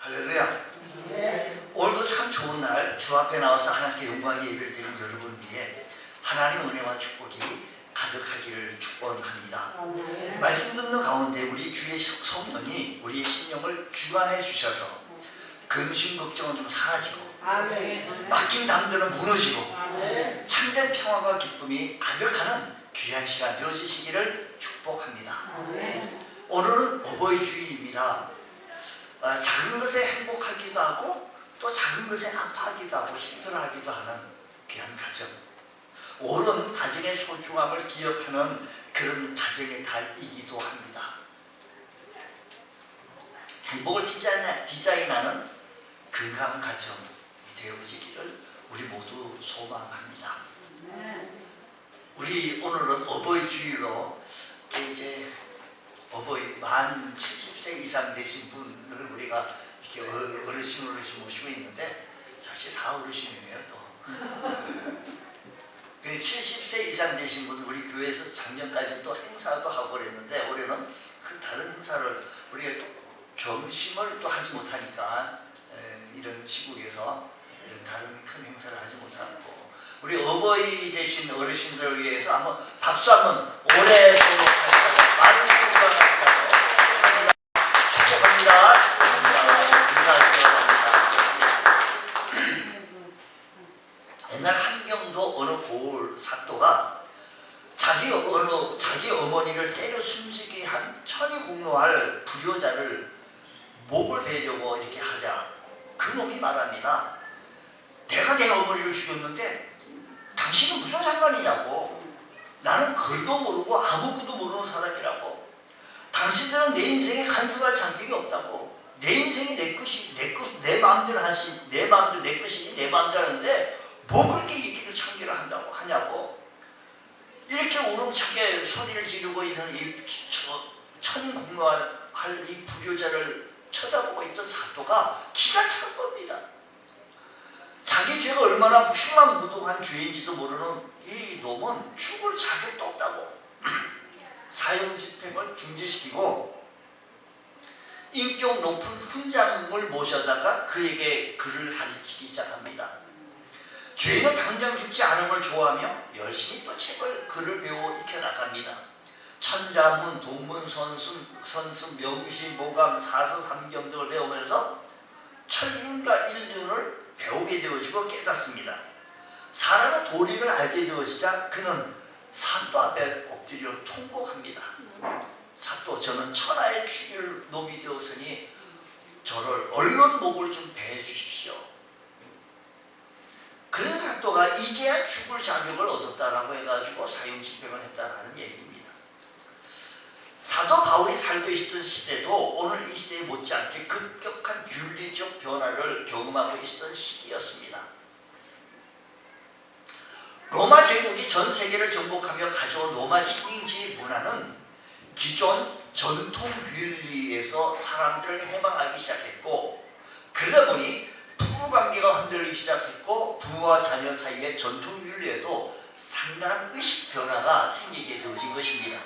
할렐루야. 오늘도 참 좋은 날 주 앞에 나와서 하나님께 영광의 예배를 드리는 여러분 위해 하나님의 은혜와 축복이 가득하기를 축원합니다. 말씀 듣는 가운데 우리 주의 성령이 우리의 심령을 주관해 주셔서 근심 걱정은 좀 사라지고 맡긴 담들은 무너지고 참된 평화와 기쁨이 가득하는 귀한 시간 되어지시기를 축복합니다. 오늘은 어버이 주일입니다. 작은 것에 행복하기도 하고 또 작은 것에 아파하기도 하고 힘들어하기도 하는 귀한 가정, 옳은 가정의 소중함을 기억하는 그런 가정의 달이기도 합니다. 행복을 디자인하는 건강한 가정이 되어지기를 우리 모두 소망합니다. 우리 오늘은 어버이 주일로 이제 어버이 만 70세 이상 되신 분을 우리가 이렇게 어르신 모시고 있는데 사실 4어르신이네요 또. 70세 이상 되신 분 우리 교회에서 작년까지 또 행사도 하고 그랬는데 올해는 그 다른 행사를 우리가 점심을 또 하지 못하니까 이런 시국에서 이런 다른 큰 행사를 하지 못하고 우리 어버이 되신 어르신들을 위해서 한번 박수 한번 오래 소록하시고 많은 수고가 하시고 축복합니다. 옛날 한경도 어느 고을 사또가 자기 어머니를 때려 숨지게 한 천이공노할 불효자를 목을 베려고 이렇게 하자 그놈이 말합니다. 내가 내 어머니를 죽였는데 당신은 무슨 상관이냐고. 나는 글도 모르고 아무것도 모르는 사람이라고. 당신들은 내 인생에 간섭할 자격이 없다고. 내 인생이 내 것이 내 마음대로 내 마음대로 내 것이니 내 마음대로 하는데 뭐 그렇게 얘기를 참기를 한다고 하냐고. 이렇게 우렁차게 소리를 지르고 있는 이 천인공노할 이 불효자를 쳐다보고 있던 사또가 기가 찬 겁니다. 자기 죄가 얼마나 흉악무도한 죄인지도 모르는 이 놈은 죽을 자격도 없다고 사형집행을 중지시키고 인격 높은 훈장을 모셔다가 그에게 글을 가르치기 시작합니다. 죄인은 당장 죽지 않은 걸 좋아하며 열심히 또 글을 배워 익혀나갑니다. 천자문, 동문, 선순, 명시, 모감, 사서, 삼경 등을 배우면서 천륜과 인륜을 배우게 되어지고 깨닫습니다. 사람의 도리를 알게 되어지자 그는 사또 앞에 엎드려 통곡합니다. 사또, 저는 천하의 죽일 놈이 되었으니 저를 얼른 목을 좀 베해 주십시오. 그래서 사또가 이제야 죽을 자격을 얻었다라고 해가지고 사형집행을 했다라는 얘기입니다. 사도 바울이 살고 있었던 시대도 오늘 이 시대에 못지않게 급격한 윤리적 변화를 경험하고 있었던 시기였습니다. 로마 제국이 전 세계를 정복하며 가져온 로마 식민지 문화는 기존 전통 윤리에서 사람들을 해방하기 시작했고 그러다 보니 부부관계가 흔들리기 시작했고 부모와 자녀 사이의 전통 윤리에도 상당한 의식 변화가 생기게 되어진 것입니다.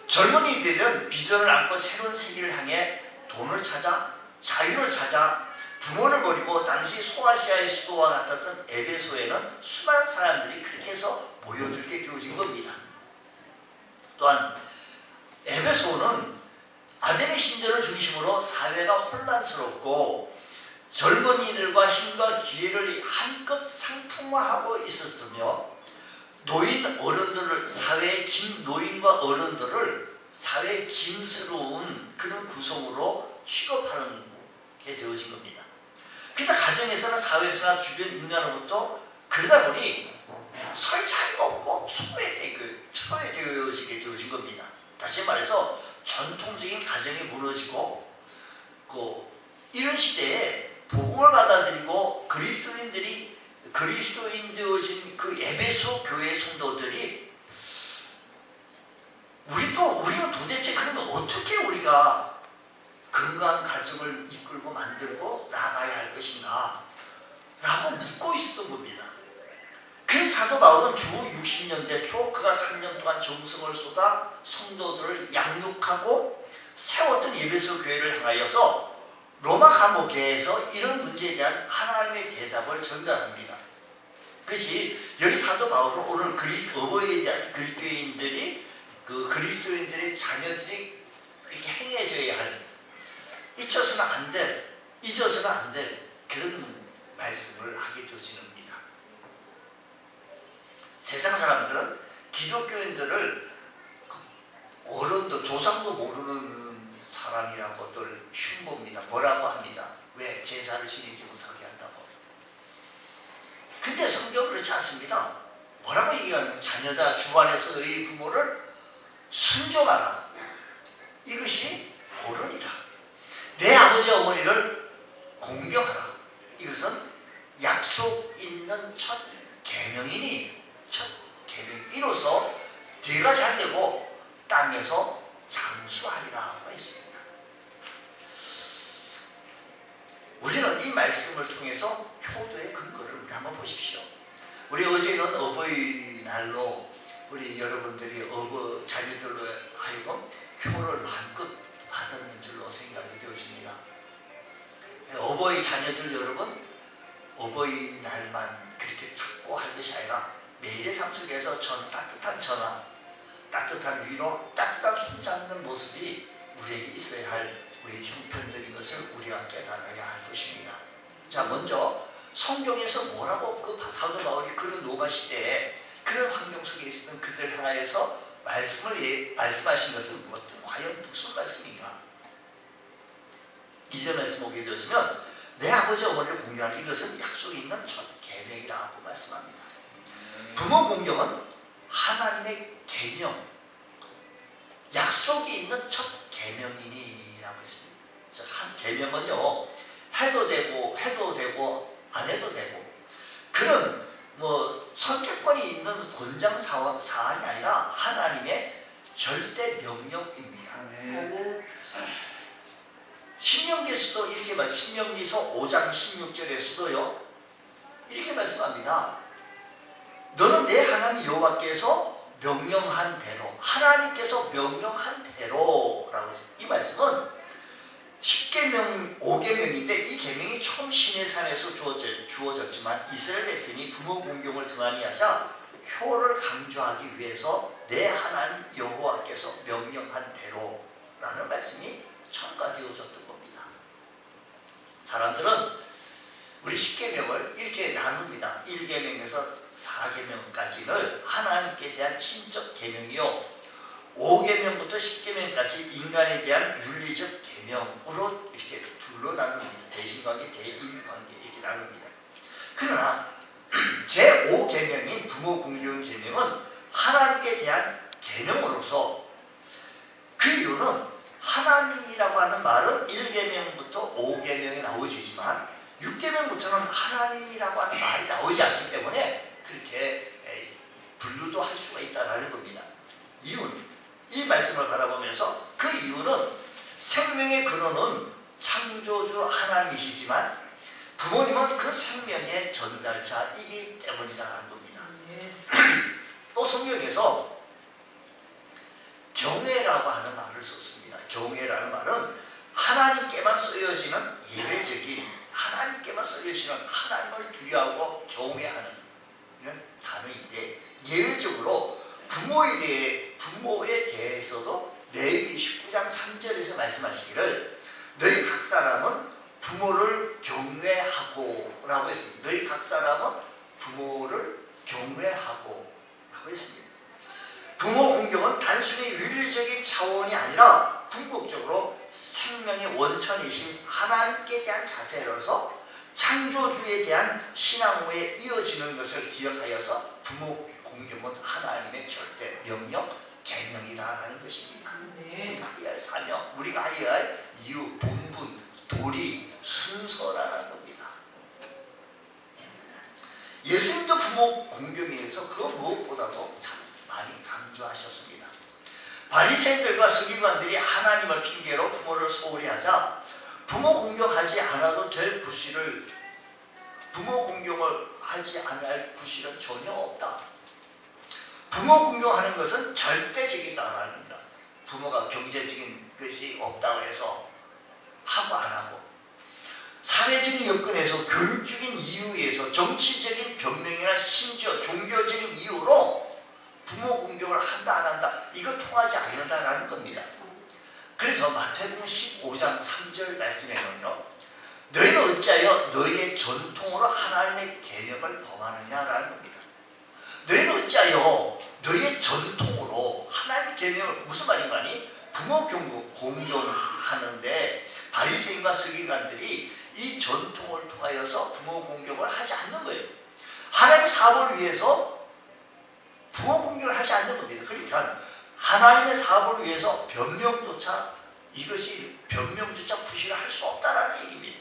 젊은이들은 비전을 안고 새로운 세계를 향해 돈을 찾아 자유를 찾아 부모를 버리고 당시 소아시아의 수도와 같았던 에베소에는 수많은 사람들이 그렇게 해서 모여들게 되어진 겁니다. 또한 에베소는 아덴의 신전을 중심으로 사회가 혼란스럽고 젊은이들과 힘과 기회를 한껏 상품화하고 있었으며 노인과 어른들을 사회의 짐스러운 그런 구성으로 취급하는 게 되어진 겁니다. 그래서 가정에서나 사회에서나 주변 인간으로부터 그러다 보니 설 자리가 없고 소외되어지게 되어진 겁니다. 다시 말해서 전통적인 가정이 무너지고 이런 시대에 복음을 받아들이고 그리스도인 되어진 그 에베소 교회 성도들이 우리는 도대체 그러면 어떻게 우리가 건강한 가정을 이끌고 만들고 나가야 할 것인가 라고 묻고 있었던 겁니다. 그래서 사도 바울은 주 60년대 초 그가 3년 동안 정성을 쏟아 성도들을 양육하고 세웠던 에베소 교회를 향하여서 로마 감옥에서 이런 문제에 대한 하나님의 대답을 전달합니다. 그것이 여기 사도 바울은 오늘 어버이에 대한 그리스도인들이 그리스도인들의 자녀들이 이렇게 행해져야 할, 잊혀서는 안 될 그런 말씀을 하게 되시는입니다. 세상 사람들은 기독교인들을 어른도 조상도 모르는 사람이라고들 흉보입니다. 뭐라고 합니다. 왜? 제사를 지내지 못하게 한다고. 근데 성경은 그렇지 않습니다. 뭐라고 얘기하는? 자녀다 주 안에서 너희 부모를 순종하라. 이것이 옳으니라. 내 아버지 어머니를 공경하라. 이것은 약속 있는 첫 계명이니 이로써 네가 잘되고 땅에서 장수하리라고 했습니다. 우리는 이 말씀을 통해서 효도의 근거를 우리 한번 보십시오. 우리 어제는 어버이날로 우리 여러분들이 자녀들로 하여금 효를 한껏 받았는 줄로 생각이 되어집니다. 어버이 자녀들 여러분, 어버이날만 그렇게 찾고 할 것이 아니라 매일의 삶 속에서 따뜻한 전화, 따뜻한 위로, 따뜻한 손잡는 모습이 우리에게 있어야 할 우리의 형편들인 것을 우리가 깨달아야 할 것입니다. 자, 먼저 성경에서 뭐라고 사도 바울이 그런 로마 시대에 그런 환경 속에 있었던 그들 향하여서 말씀하신 것은 과연 무슨 말씀인가? 2절 말씀 보게 되시면 내 아버지 어머니를 공경하는 이것은 약속이 있는 첫 계명이라고 말씀합니다. 부모 공경은 하나님의 계명, 약속이 있는 첫 계명이니라고 했습니다. 한 계명은요, 해도 되고 안 해도 되고 그런 선택권이 있는 권장 사안이 아니라 하나님의 절대 명령입니다. 신명기에서도 이렇게 신명기서 5장 16절에서도요 이렇게 말씀합니다. 너는 내 하나님 여호와께서 명령한 대로, 하나님께서 명령한 대로라고 했어요. 이 말씀은 10계명, 5계명인데 이 계명이 처음 시내산에서 주어졌지만 이스라엘 백성이 부모 공경을 등한히 하자 효를 강조하기 위해서 내 하나님 여호와께서 명령한 대로라는 말씀이 첨가되어졌던 겁니다. 사람들은 우리 10계명을 이렇게 나눕니다. 1계명에서 4계명까지를 하나님께 대한 신적 계명이요, 5계명부터 10계명까지 인간에 대한 윤리적 계명으로 이렇게 둘로 나눕니다. 대신관계, 대인관계 이렇게 나눕니다. 그러나 제5계명인 부모 공경 계명은 하나님께 대한 계명으로서, 그 이유는 하나님이라고 하는 말은 1계명부터 5계명에 나오지만 6계명부터는 하나님이라고 하는 말이 나오지 않기 때문에 그렇게 분류도 할 수가 있다는 겁니다. 이유는, 이 말씀을 바라보면서 그 이유는 생명의 근원은 창조주 하나님이시지만 부모님은 그 생명의 전달자이기 때문이라는 겁니다. 또 성경에서 경외라고 하는 말을 썼습니다. 경외라는 말은 하나님께만 쓰여지는 예외적인, 하나님께만 쓰여지는 하나님을 두려워하고 경외하는 이런 단어인데, 예외적으로 부모에 대해서도 레위기 19장 3절에서 말씀하시기를 너희 각 사람은 부모를 경외하고 라고 했습니다. 너희 각 사람은 부모를 경외하고 라고 했습니다. 부모 공경은 단순히 윤리적인 차원이 아니라 궁극적으로 생명의 원천이신 하나님께 대한 자세로서 창조주에 대한 신앙후에 이어지는 것을 기억하여서 부모 공경은 하나님의 절대 명령, 계명이다라는 것입니다. 우리가 해야 할 사명, 우리가 해야 할 이유, 본분, 도리, 순서라는 겁니다. 예수님도 부모 공경에 의해서 그 무엇보다도 참 많이 강조하셨습니다. 바리새인들과 서기관들이 하나님을 핑계로 부모를 소홀히 하자 부모 공경하지 않아도 될 구실을, 부모 공경을 하지 않을 구실은 전혀 없다. 부모 공경하는 것은 절대적이다라는 겁니다. 부모가 경제적인 것이 없다고 해서 하고 안 하고, 사회적인 여건에서 교육적인 이유에서 정치적인 변명이나 심지어 종교적인 이유로 부모 공격을 한다 안 한다 이거 통하지 않는다라는 겁니다. 그래서 마태복음 15장 3절 말씀에는요. 너희는 어찌하여 너희의 전통으로 하나님의 계명을 범하느냐라는 겁니다. 너희는 어찌하여 너희의 전통으로 하나님의 계명을 무슨 말인가니? 부모 공경하는데 바리새인과 서기관들이 이 전통을 통하여서 부모 공격을 하지 않는 거예요. 하나님의 사업을 위해서 부모 공격을 하지 않는 겁니다. 그러니까 하나님의 사업을 위해서 변명조차 부실을 할 수 없다라는 얘기입니다.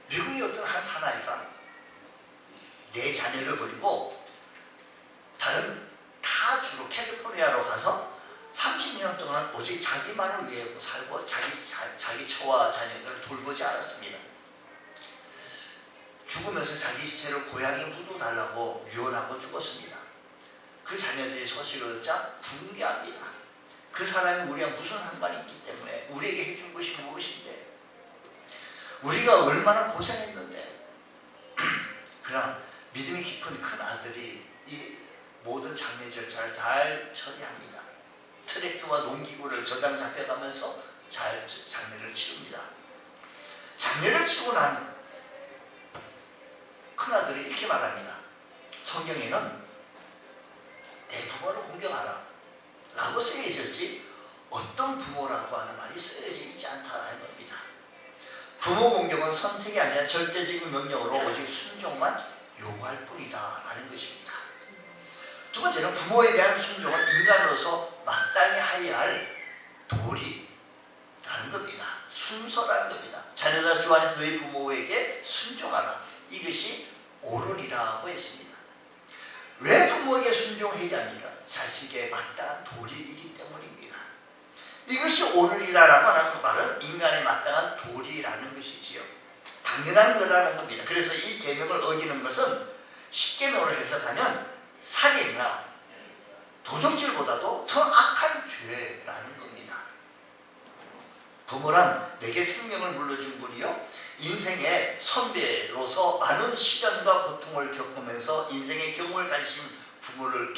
미국의 어떤 한 사나이가 내 자녀를 버리고 다른 타 주로 캘리포니아로 가서 30년 동안 오직 자기만을 위해 살고 자기 처와 자녀들을 돌보지 않았습니다. 죽으면서 자기 시체를 고향에 묻어달라고 유언하고 죽었습니다. 그 자녀들이 소식을 듣자 붕괴합니다. 그 사람이 우리와 무슨 상관이 있기 때문에 우리에게 해준 것이 무엇인데 우리가 얼마나 고생했는데 그러나 믿음이 깊은 큰 아들이 이 모든 장례 절차를 잘 처리합니다. 트랙터와 농기구를 저당 잡혀가면서 잘 장례를 치릅니다. 장례를 치고 난 큰아들이 이렇게 말합니다. 성경에는 내 부모를 공경하라 라고 쓰여 있었지 어떤 부모라고 하는 말이 쓰여져 있지 않다라는 겁니다. 부모 공경은 선택이 아니라 절대적인 명령으로 오직 순종만 요구할 뿐이다 라는 것입니다. 두 번째는 부모에 대한 순종은 인간으로서 마땅히 하여야 할 도리라는 겁니다. 순서라는 겁니다. 자녀들아 주 안에서 너희 부모에게 순종하라. 이것이 옳으리라고 했습니다. 왜 부모에게 순종해야 합니까? 자식의 마땅한 도리이기 때문입니다. 이것이 옳으리라고 하는 말은 인간의 마땅한 도리라는 것이지요. 당연한 거라는 겁니다. 그래서 이 계명을 어기는 것은 십계명으로 해석하면 살인이나 도적질보다도 더 악한 죄라는 겁니다. 부모란 내게 생명을 물려준 분이요 인생의 선배로서 많은 시련과 고통을 겪으면서 인생의 경험을 가지신 부모를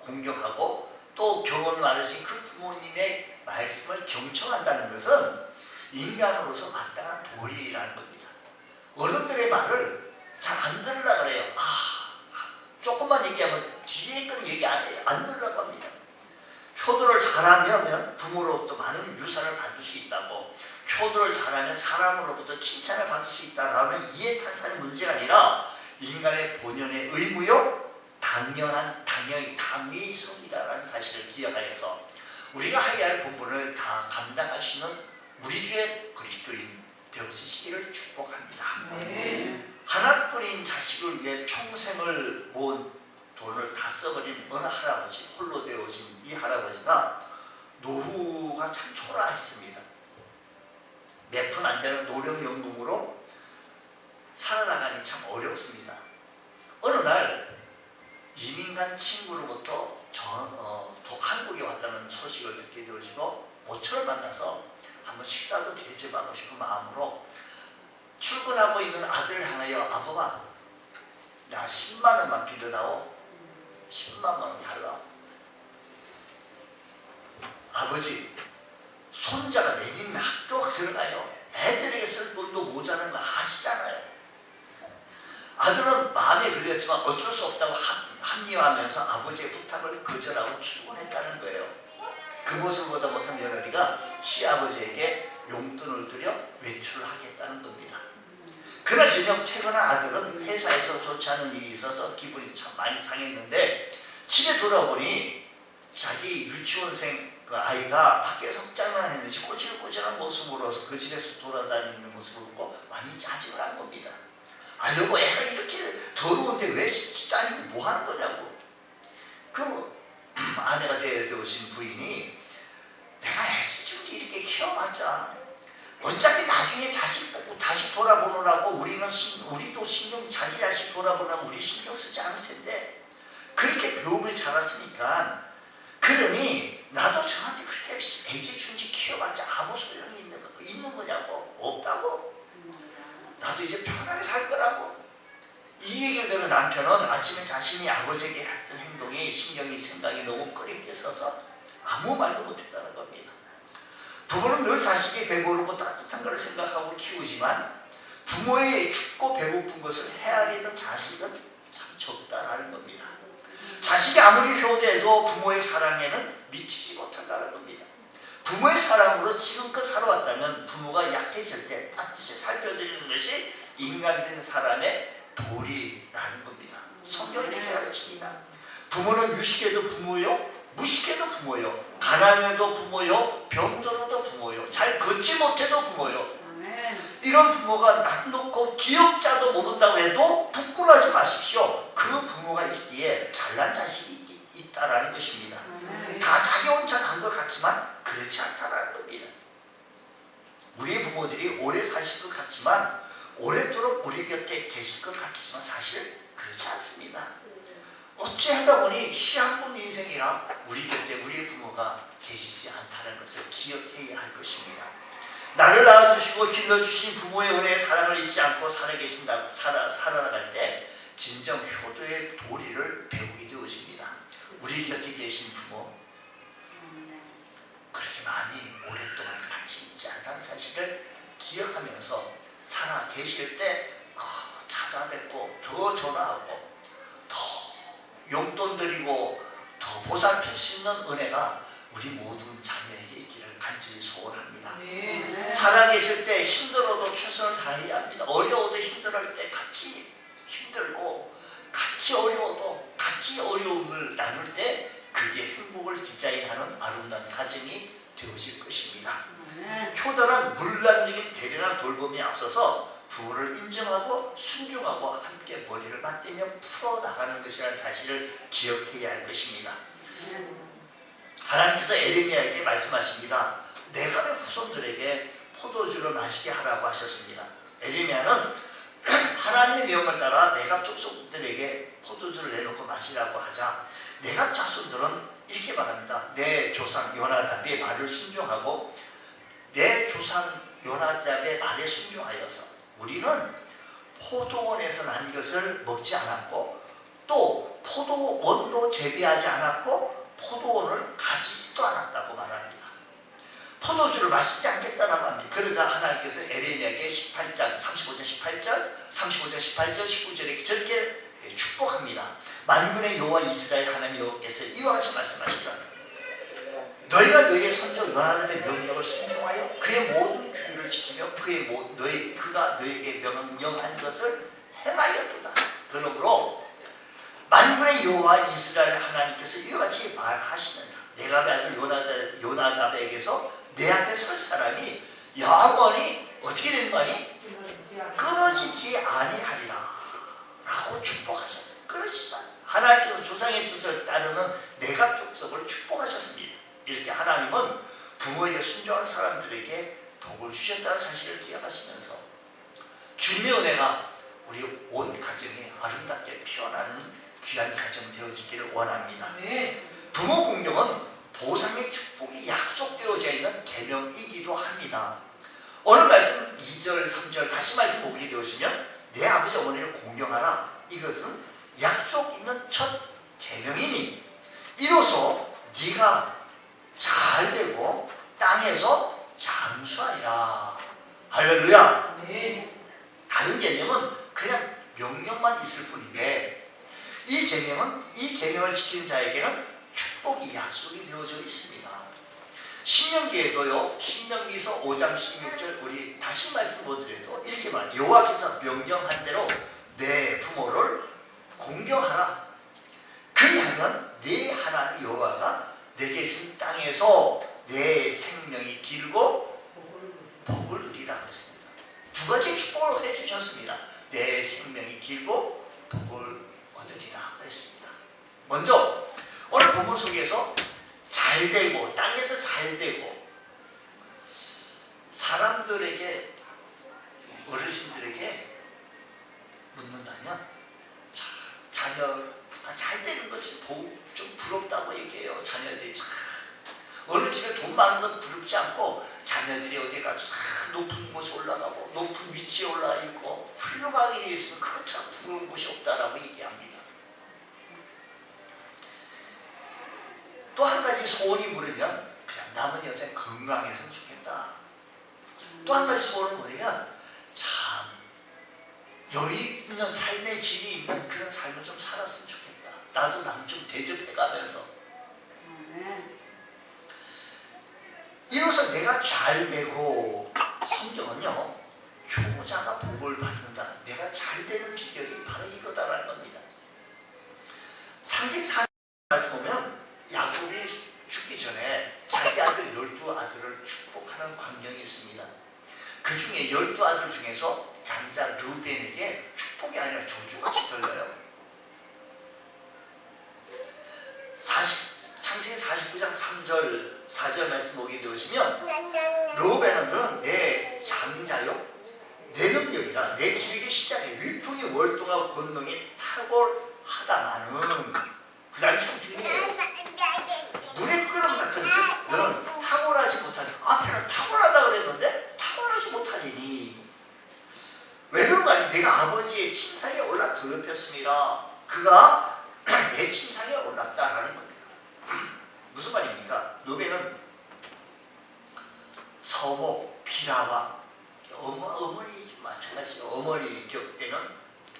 공경하고 또 경험이 많으신 그 부모님의 말씀을 경청한다는 것은 인간으로서 마땅한 도리라는 겁니다. 어른들의 말을 잘 안 들으려고 그래요. 조금만 얘기하면 뒤에 거는 얘기 안 해요. 안 들으려고 합니다. 효도를 잘하면 부모로부터 많은 유산을 받을 수 있다고, 효도를 잘하면 사람으로부터 칭찬을 받을 수 있다라는 이해탄산의 문제가 아니라 인간의 본연의 의무요 당위성이다라는 사실을 기억하여서 우리가 해야 할 본분을 다 감당하시는 우리 주의 그리스도인 되어주시기를 축복합니다. 하나뿐인 자식을 위해 평생을 모은 돈을 다 써버린 어느 할아버지, 홀로 되어진 이 할아버지가 노후가 참 초라했습니다. 몇 푼 안 되는 노령연금으로 살아나가니 참 어렵습니다. 어느 날 이민 간 친구로부터 한국에 왔다는 소식을 듣게 되어지고 모처를 만나서 한번 식사도 대접하고 싶은 마음으로 출근하고 있는 아들을 향하여 아버마 나 10만 원만 빌려다오. 10만 원 달라. 아버지 손자가 내년 학교 들어가요. 애들에게 쓸 돈도 모자란 거 아시잖아요. 아들은 마음에 걸렸지만 어쩔 수 없다고 합리화하면서 아버지의 부탁을 거절하고 출근했다는 거예요. 그 모습을 보다 못한 며느리가 시아버지에게 용돈을 들여 외출을 하겠다는 겁니다. 그날 저녁 퇴근한 아들은 회사에서 좋지 않은 일이 있어서 기분이 참 많이 상했는데 집에 돌아오니 자기 유치원생 그 아이가 밖에서 짝만 했는지 꼬질꼬질한 모습으로서 그 집에서 돌아다니는 모습을 보고 많이 짜증을 한 겁니다. 여보 애가 이렇게 더러운데 왜 씻지도 않고 뭐 하는 거냐고. 그 아내가 되어진 부인이 내가 애쓰지 이렇게 키워봤자 어차피 나중에 자식 보고 다시 돌아보느라고 우리도 자기 자식 돌아보느라고 우리 신경 쓰지 않을 텐데 그렇게 배움을 잡았으니까 그러니 나도 저한테 그렇게 애지중지 키워봤자 아무 소용이 있는 거냐고. 없다고. 나도 이제 편하게 살 거라고. 이 얘기를 들은 남편은 아침에 자신이 아버지에게 했던 행동이 신경이 생각이 너무 꺼리게 서서 아무 말도 못했다는 겁니다. 부모는 늘 자식이 배부르고 따뜻한 것을 생각하고 키우지만 부모의 춥고 배고픈 것을 헤아리는 자식은 참 적다라는 겁니다. 자식이 아무리 효도해도 부모의 사랑에는 미치지 못한다는 겁니다. 부모의 사랑으로 지금껏 살아왔다면 부모가 약해질 때 따뜻이 살펴드리는 것이 인간된 사람의 도리라는 겁니다. 성경이 이렇게 가르칩니다. 부모는 유식해도 부모요, 무식해도 부모요, 가난해도 부모요, 병들어도 부모요, 잘 걷지 못해도 부모요. 이런 부모가 낯 놓고 기억자도 모른다고 해도 부끄러워하지 마십시오. 그 부모가 있기에 잘난 자식이 있다라는 것입니다. 다 자기 혼자 난 것 같지만 그렇지 않다라는 겁니다. 우리 부모들이 오래 사실 것 같지만 오랫도록 우리 곁에 계실 것 같지만 사실 그렇지 않습니다. 어찌하다 보니 시 한 번 인생이라 우리 곁에 우리 부모가 계시지 않다는 것을 기억해야 할 것입니다. 나를 낳아주시고 길러주신 부모의 은혜의 사랑을 잊지 않고 살아나갈 때 진정 효도의 도리를 배우게 되어집니다. 우리 곁에 계신 부모 그렇게 많이 오랫동안 같이 있지 않다는 사실을 기억하면서 살아 계실 때 찾아뵙고 더 전화하고 더 용돈 드리고 더 보살필 수 있는 은혜가 우리 모든 자녀에게 있기를 간절히 소원합니다. 살아계실 때 힘들어도 최선을 다해야 합니다. 어려워도 힘들할 때 같이 힘들고 같이 어려워도 같이 어려움을 나눌 때 그게 행복을 디자인하는 아름다운 가정이 되어질 것입니다. 효도는 물란적인 배려나 돌봄이 앞서서 부모를 인정하고 순종하고 함께 머리를 맞대며 풀어나가는 것이라는 사실을 기억해야 할 것입니다. 하나님께서 에레미야에게 말씀하십니다. 내가 내 후손들에게 포도주를 마시게 하라고 하셨습니다. 에레미야는 하나님의 명을 따라 내각 족속들에게 포도주를 내놓고 마시라고 하자 내각 자손들은 이렇게 말합니다. 내 조상 요나답의 말을 순종하고 내 조상 요나답의 말에 순종하여서 우리는 포도원에서 난 것을 먹지 않았고 또 포도원도 재배하지 않았고 포도원을 가지지도 않았다고 말합니다. 포도주를 마시지 않겠다라고 합니다. 그러자 하나님께서 에레미야에게 18장 35절 18절 35절 18절 19절에 저렇게 축복합니다. 만군의 여호와 이스라엘 하나님 여호와께서 이와 같이 말씀하시라. 너희가 너희의 선조 요나답의 명령을 순종하여 그의 모든 규율을 지키며 그가 너희에게 명령한 것을 행하였도다. 그러므로 만군의 여호와 이스라엘 하나님께서 이와 같이 말하시느니라. 내가 내 아들 요나답에게서 내 앞에 설 사람이 영원히 어떻게 되는 거니? 끊어지지 아니하리라 라고 축복하셨어요. 끊어지지 않아요. 하나님께서 조상의 뜻을 따르는 내각 족속을 축복하셨습니다. 이렇게 하나님은 부모에게 순종한 사람들에게 복을 주셨다는 사실을 기억하시면서 주님의 은혜가 우리 온 가정에 아름답게 피어나는 귀한 가정 되어지기를 원합니다. 부모 공경은 보상의 축복이 약속되어져 있는 계명이기도 합니다. 오늘 말씀 2절 3절 다시 말씀 보게 되어지면 내 아버지 어머니를 공경하라. 이것은 약속 있는 첫 계명이니 이로써 네가 잘 되고 땅에서 장수하리라. 할렐루야. 다른 계명은 그냥 명령만 있을 뿐인데 이 계명을 지키는 자에게는 축복이 약속이 되어져 있습니다. 신명기에도요. 신명기서 5장 16절 우리 다시 말씀 보더라도 이렇게 말해요. 여호와께서 명령한 대로 내 부모를 공경하라. 그리하면 네 하나님 여호와가 내게 준 땅에서 내 생명이 길고 복을 누리라고 했습니다. 두 가지 축복을 해주셨습니다. 내 생명이 길고 복을 얻으리라 했습니다. 먼저 오늘 본문 속에서 잘 되고 땅에서 잘 되고 사람들에게 어르신들에게 묻는다면 자녀가 잘 되는 것이 좀 부럽다고 얘기해요. 자녀들이 어느 집에 돈 많은 건 부럽지 않고 자녀들이 어디 가서 높은 곳에 올라가고 높은 위치에 올라가 있고 훌륭하게 되어 있으면 그거 참 부러운 곳이 없다라고 얘기합니다. 또 한 가지 소원이 물으면 그냥 남은 여생 건강했으면 좋겠다. 또 한 가지 소원은 뭐냐면 참 여유 있는 삶의 질이 있는 그런 삶을 좀 살았으면 좋겠다. 나도 남 좀 대접해가면서 이로써 내가 잘 되고 성경은요 효자가 복을 받는다. 내가 잘 되는 비결이 바로 이거다라는 겁니다. 창세기 40장 말씀 보면 야곱이 죽기 전에 자기 아들 12아들을 축복하는 광경이 있습니다. 그 중에 12아들 중에서 장자 르벤에게 축복이 아니라 저주같이 들려요. 창세기 49장 3절 4절 말씀 보게 되시면 르벤은 너는 내 장자요 내 능력이다. 내 기력의 시작에 위풍이 월동하고 권능이 탁월하다마는 그 다음에 청중이에요. 물의 끓음 같은 너는 탁월하지 못하니 앞에는 탁월하다 그랬는데 탁월하지 못하니 왜 그런 거 아니? 내가 아버지의 침상에 올라 더럽혔습니다. 그가 내 침상에 올랐다라는 겁니다. 무슨 말입니까? 르벤은 서목 비라와 어머니 마찬가지로 어머니 격되는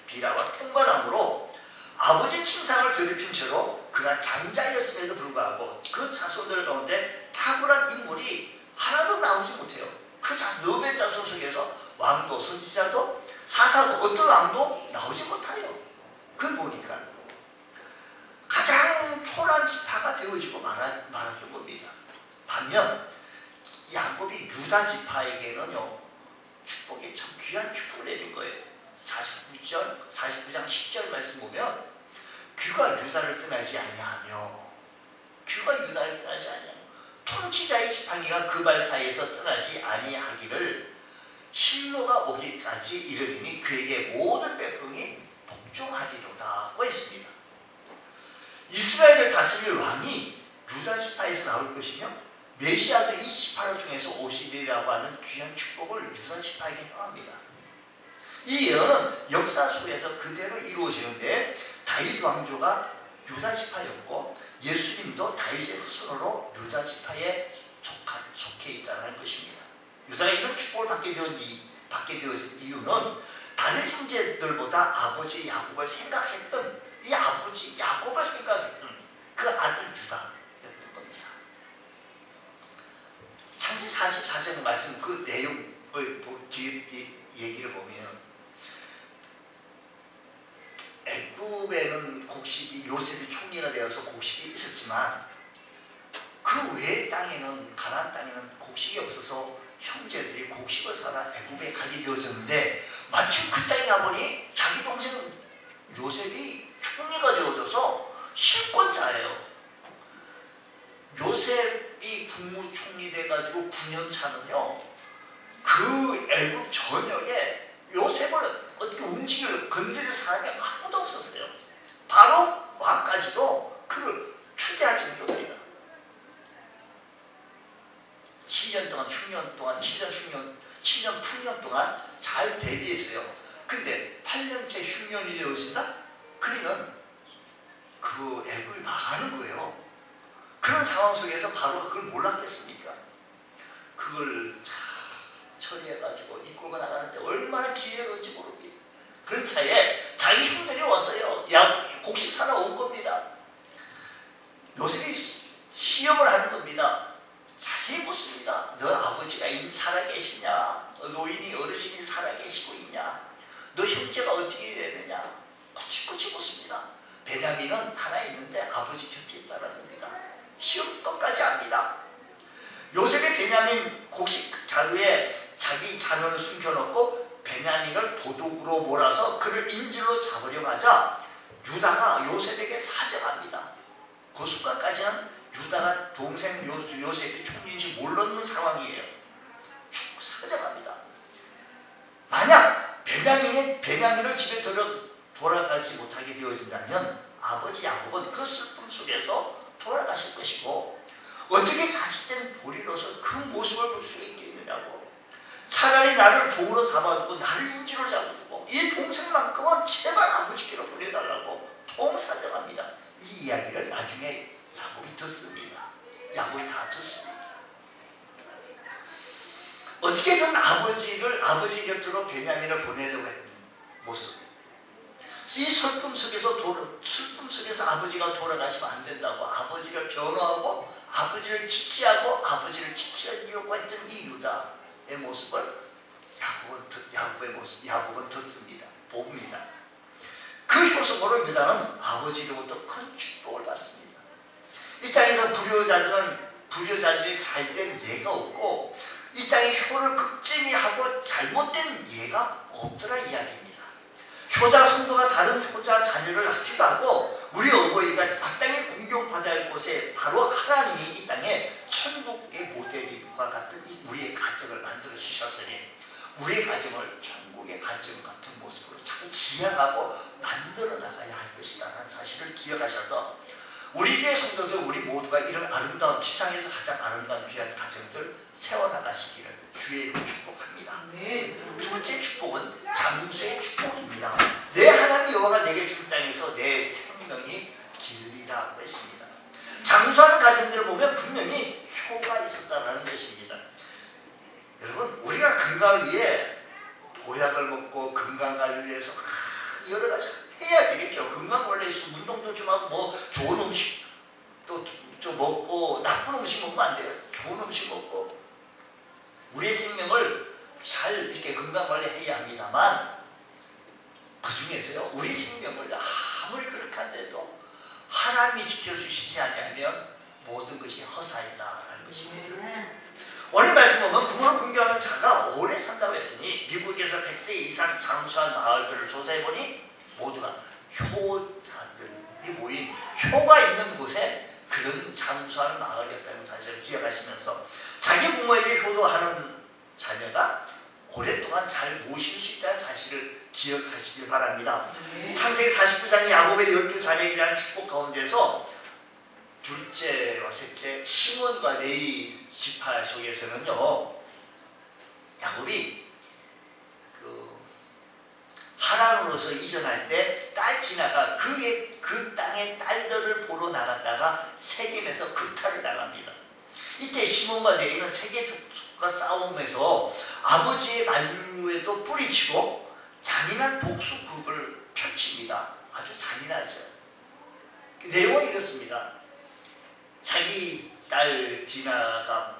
비라와 평관함으로 아버지의 침상을 더럽힌 채로 그가 장자였음에도 불구하고 그 자손들 가운데 탁월한 인물이 하나도 나오지 못해요. 그 르벤 자손 속에서 왕도 선지자도 사사도 어떤 왕도 나오지 못해요. 그걸 보니까 가장 초라한 지파가 되어지고 말았던 겁니다. 반면 야곱이 유다 지파에게는요 축복이 참 귀한 축복을 내린 거예요. 49장 10절 말씀 보면 귀가 유다를 떠나지 아니하며 귀가 유다를 떠나지 아니하며 통치자의 지팡이가 그 발 사이에서 떠나지 아니하기를 실로가 오기까지 이르리니 그에게 모든 백성이 복종하리로다고 했습니다. 이스라엘을 다스릴 왕이 유다 지파에서 나올 것이며 메시아도 이 지파를 통해서 오시리라고 하는 귀한 축복을 유다 지파에게 향합니다. 이 예언은 역사 속에서 그대로 이루어지는데 다윗 왕조가 유다 지파였고 예수님도 다윗의 후손으로 유다 지파에 속해 있다는 것입니다. 유다가 이런 축복을 받게 되었을 이유는 다른 형제들보다 아버지 야곱을 생각했던 이 아버지 야곱을 생각했던 그 아들 유다였던 겁니다. 창세기 44장 말씀 그 내용을 뒤에 얘기를 보면 애굽에는 곡식이 요셉이 총리가 되어서 곡식이 있었지만 그 외의 땅에는 가나안 땅에는 곡식이 없어서 형제들이 곡식을 사러 애굽에 가게 되어졌는데 마침 그 땅에 가보니 자기 동생 요셉이 총리가 되어져서 실권자예요. 요셉이 국무총리 돼가지고 9년 차는요 그 애굽 전역에 요셉을 어떻게 움직이려 건드릴 사람이 아무도 없었어요. 바로 왕까지도 그를 추대할 정도입니다. 7년 동안 흉년 동안 7년 풍년 동안 잘 대비했어요. 근데 8년째 흉년이 되어진다? 그러면 그 애굽이 망하는 거예요. 그런 상황 속에서 바로 그걸 몰랐겠습니까? 그걸 처리해가지고 이끌고 나가는데 얼마나 지혜로운지 모릅니다. 그 차에 자기 형들이 왔어요. 곡식 사러 온 겁니다. 요셉이 시험을 하는 겁니다. 자세히 묻습니다. 너 아버지가 살아계시냐? 노인이 어르신이 살아계시고 있냐? 너 형제가 어떻게 되느냐? 꼬치꼬치 묻습니다. 베냐민은 하나 있는데 아버지 곁에 있다는 겁니다. 시험법까지 합니다. 요셉의 베냐민 곡식 자루에 자기 자녀를 숨겨놓고 베냐민을 도둑으로 몰아서 그를 인질로 잡으려고 하자 유다가 요셉에게 사정합니다. 그 순간까지는 유다가 동생 요셉이 총리인지 몰랐는 상황이에요. 사정합니다. 만약 베냐민을 집에 돌아가지 못하게 되어진다면 아버지 야곱은 그 슬픔 속에서 돌아가실 것이고 어떻게 어떻게 자식된 보리로서 그 모습을 볼 수 있겠느냐고. 차라리 나를 종으로 삼아두고 나를 인질로 잡아두고 이 동생만큼은 제발 아버지께로 보내달라고 통사정합니다. 이 이야기를 나중에 야곱이 듣습니다. 야곱이 다 듣습니다. 어떻게든 아버지 곁으로 베냐민을 보내려고 했던 모습. 이 슬픔 속에서 아버지가 돌아가시면 안 된다고 아버지를 변호하고 아버지를 지지하고 아버지를 지키려고 했던 이 유다의 모습을 야곱은 듣습니다. 봅니다. 그 효성으로 유다는 아버지로부터 큰 축복을 받습니다. 이 땅에서 불효자들이 잘된 예가 없고 이 땅에 효를 극진히 하고 잘못된 예가 없더라 이야기입니다. 효자 성도가 다른 효자 자녀를 낳기도 하고 우리 어버이가 마땅히 공경받아야 할 곳에 바로 하나님이 이 땅에 천국의 모델과 같은 우리의 가정을 만들어 주셨으니 우리의 가정을 천국의 가정 같은 모습으로 자꾸 지향하고 만들어 나가야 할 것이다라는 사실을 기억하셔서 우리 주의 성도들 우리 모두가 이런 아름다운 지상에서 가장 아름다운 귀한 가정들 세워나가시기를 주의 이름으로 축복합니다. 두 번째 축복은 장수의 축복입니다. 내 하나님 여호와가 내게 준 땅에서 내 생명이 길리라고 했습니다. 장수하는 가정들을 보면 분명히 효가 있었다는 것입니다. 여러분 우리가 건강을 위해 보약을 먹고 건강관리를 위해서 여러 가지 해야 되겠죠. 건강 원래 운동도 좀 하고 뭐 좋은 음식 또 좀 먹고 나쁜 음식 먹으면 안 돼요. 좋은 음식 먹고 우리의 생명을 잘 이렇게 건강 관리해야 합니다만 그 중에서요 우리 생명을 아무리 그렇게 한데도 하나님이 지켜주시지 않으면 모든 것이 허사이다라는 것입니다. 오늘 말씀 보면 부모를 공경하는 자가 오래 산다고 했으니 미국에서 100세 이상 장수한 마을들을 조사해보니 모두가 효자들이 모인 효가 있는 곳에 그런 장수하는 마을이었다는 사실을 기억하시면서 자기 부모에게 효도하는 자녀가 오랫동안 잘 모실 수 있다는 사실을 기억하시길 바랍니다. 창세기 49장 야곱의 12자녀에 대한 축복 가운데서 둘째와 셋째 시몬과 레위 지파 속에서는요 야곱이 하란으로서 이전할 때 딸 디나가 그 땅의 딸들을 보러 나갔다가 세겜에서 극탈을 당합니다. 이때 시몬과 레위는 세계 족속과 싸움에서 아버지의 만류에도 뿌리치고 잔인한 복수극을 펼칩니다. 아주 잔인하죠. 내용은 이렇습니다. 자기 딸 디나가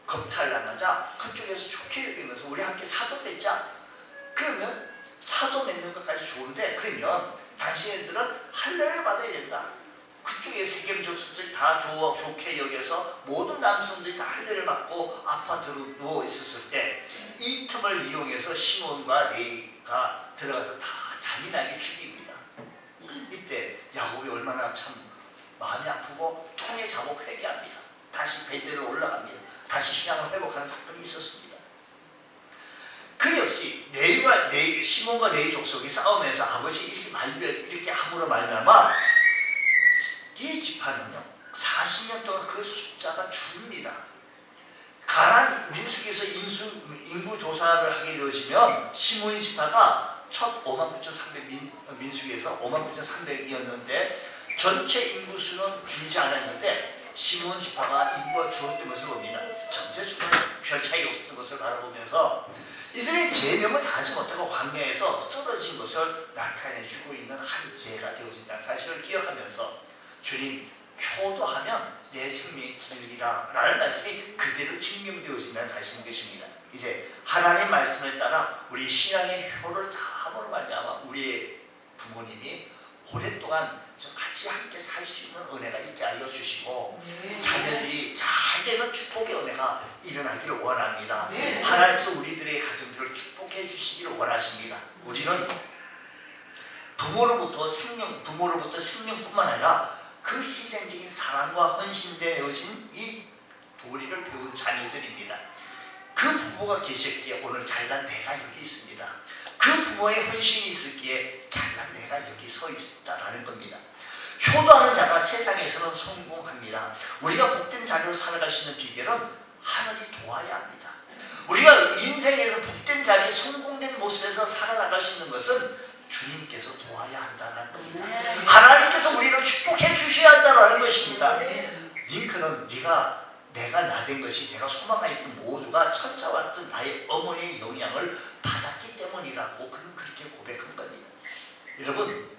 겁탈당하자 그쪽에서 좋게 여기면서 우리 함께 사도 맺자. 그러면 사도 맺는 것까지 좋은데 그러면 당신들은 할례를 받아야 된다. 그쪽에 세겜 족속들이 다 좋게 여겨서 모든 남성들이 다 할례를 받고 아파트로 누워 있었을 때 이 틈을 이용해서 시몬과 레위가 들어가서 다 잔인하게 죽입니다. 이때 야곱이 얼마나 참 마음이 아프고 통에 잡고 회개합니다. 다시 베델로 올라갑니다. 다시 신앙을 회복하는 사건이 있었습니다. 그 역시 시몬과 레위 족속이 싸움에서 아버지 이렇게 함으로 말미암아 이 지파는요 40년 동안 그 숫자가 줍니다. 가나안 민수기에서 인구 조사를 하게 되어지면 시몬 지파가 첫 59,300 민수기에서 59,300이었는데 전체 인구수는 줄지 않았는데 시몬 지파가 인구가 줄었던 것을 봅니다. 전체 수는 별 차이가 없었던 것을 바라보면서 이들이 제명을 다하지 못하고 광야에서 쓰러진 것을 나타내주고 있는 한 예가 되어진다는 사실을 기억하면서 주님 효도하면 내 생명이 길리라 라는 말씀이 그대로 증명되어진다는 사실인 것입니다. 이제 하나님의 말씀에 따라 우리 신앙의 효를 참으로 말미암아 우리의 부모님이 오랫동안 같이 함께 살 수 있는 은혜가 있게 알려주시고 자녀들이 잘 되는 축복의 은혜가 일어나기를 원합니다. 하나님께서 우리들의 가정들을 축복해 주시기를 원하십니다. 우리는 부모로부터 생명뿐만 아니라 그 희생적인 사랑과 헌신되어진 이 도리를 배운 자녀들입니다. 그 부모가 계셨기에 오늘 잘난 내가 여기 있습니다. 그 부모의 헌신이 있었기에 잘난 내가 여기 서 있다라는 겁니다. 효도하는 자가 세상에서는 성공합니다. 우리가 복된 자녀로 살아갈 수 있는 비결은 하늘이 도와야 합니다. 우리가 인생에서 복된 자녀, 성공된 모습에서 살아나갈 수 있는 것은 주님께서 도와야 한다는 겁니다. 하나님께서 우리를 축복해 주셔야 한다는 것입니다. 링컨은 내가 나된 것이, 내가 소망하였던 모두가 천사와 같은 나의 어머니의 영향을 받았기 때문이라고 그는 그렇게 고백한 겁니다. 여러분,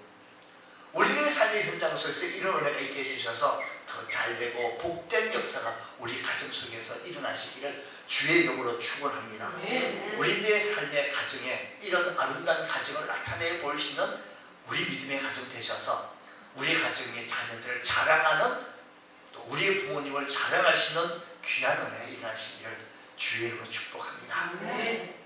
우리의 삶의 현장 속에서 이런 은혜가 있게 해주셔서 더 잘되고 복된 역사가 우리 가정 속에서 일어나시기를 주의 이름으로 축원합니다. 우리들의 삶의 가정에 이런 아름다운 가정을 나타내 볼 수 있는 우리 믿음의 가정 되셔서 우리 가정의 자녀들을 자랑하는, 또 우리의 부모님을 자랑할 수 있는 귀한 은혜가 일어나시기를 주의 이름으로 축복합니다.